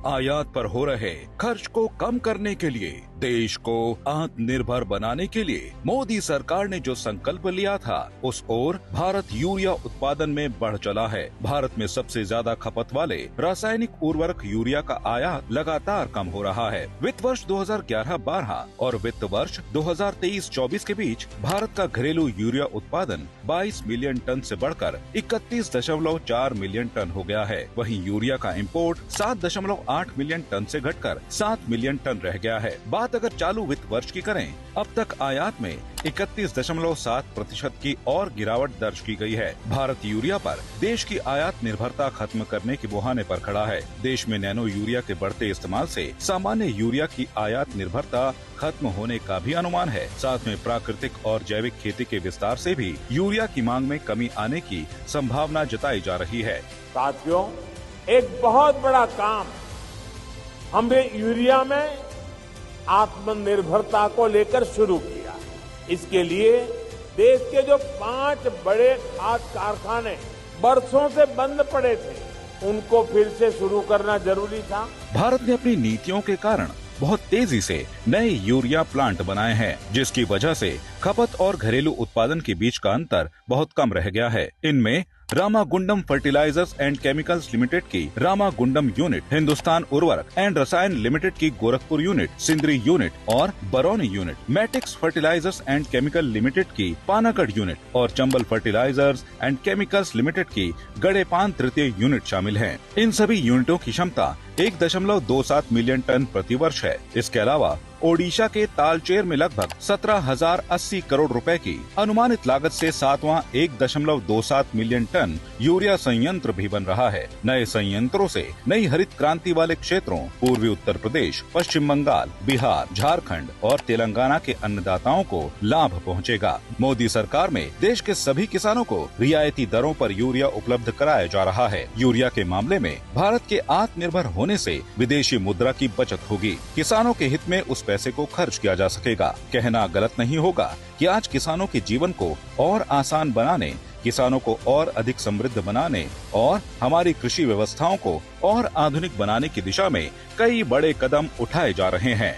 आयात पर हो रहे खर्च को कम करने के लिए, देश को आत्मनिर्भर बनाने के लिए मोदी सरकार ने जो संकल्प लिया था, उस ओर भारत यूरिया उत्पादन में बढ़ चला है। भारत में सबसे ज्यादा खपत वाले रासायनिक उर्वरक यूरिया का आयात लगातार कम हो रहा है। वित्त वर्ष 2011-12 और वित्त वर्ष 2023-24 के बीच भारत का घरेलू यूरिया उत्पादन 22 मिलियन टन से बढ़कर 31.4 मिलियन टन हो गया है। वहीं यूरिया का इंपोर्ट 7.8 मिलियन टन से घटकर 7 मिलियन टन रह गया है। बात अगर चालू वित्त वर्ष की करें, अब तक आयात में 31.7% की और गिरावट दर्ज की गई है। भारत यूरिया पर देश की आयात निर्भरता खत्म करने के मुहाने पर खड़ा है। देश में नैनो यूरिया के बढ़ते इस्तेमाल से सामान्य यूरिया की आयात निर्भरता खत्म होने का भी अनुमान है। साथ में प्राकृतिक और जैविक खेती के विस्तार से भी यूरिया की मांग में कमी आने की संभावना जताई जा रही है। साथियों, एक बहुत बड़ा काम हमने यूरिया में आत्मनिर्भरता को लेकर शुरू किया। इसके लिए देश के जो 5 बड़े खाद कारखाने बरसों से बंद पड़े थे, उनको फिर से शुरू करना जरूरी था। भारत ने अपनी नीतियों के कारण बहुत तेजी से नए यूरिया प्लांट बनाए हैं, जिसकी वजह से खपत और घरेलू उत्पादन के बीच का अंतर बहुत कम रह गया है। इनमें Ramagundam fertilizers and chemicals limited की रामागुंडम यूनिट, हिंदुस्तान उर्वरक एंड रसायन लिमिटेड की गोरखपुर यूनिट, सिंदरी यूनिट और Barauni unit, Matix fertilizers and chemical limited की पानागढ़ यूनिट और Chambal fertilizers and chemicals limited की गड़ेपान तृतीय यूनिट शामिल हैं। इन सभी यूनिटों की क्षमता 1.27 मिलियन टन प्रति वर्ष है। इसके अलावा ओडिशा के तालचेर में लगभग 17,080 करोड़ रुपए की अनुमानित लागत से 7वां 1.27 मिलियन टन यूरिया संयंत्र भी बन रहा है। नए संयंत्रों से नई हरित क्रांति वाले क्षेत्रों पूर्वी उत्तर प्रदेश, पश्चिम बंगाल, बिहार, झारखंड और तेलंगाना के अन्नदाताओं को लाभ पहुंचेगा। मोदी सरकार में देश के सभी किसानों को रियायती दरों पर यूरिया उपलब्ध कराया जा रहा है। यूरिया के मामले में भारत के आत्मनिर्भर होने से विदेशी मुद्रा की बचत होगी। किसानों के हित में उस पैसे को खर्च किया जा सकेगा। कहना गलत नहीं होगा कि आज किसानों के जीवन को और आसान बनाने, किसानों को और अधिक समृद्ध बनाने और हमारी कृषि व्यवस्थाओं को और आधुनिक बनाने की दिशा में कई बड़े कदम उठाए जा रहे हैं।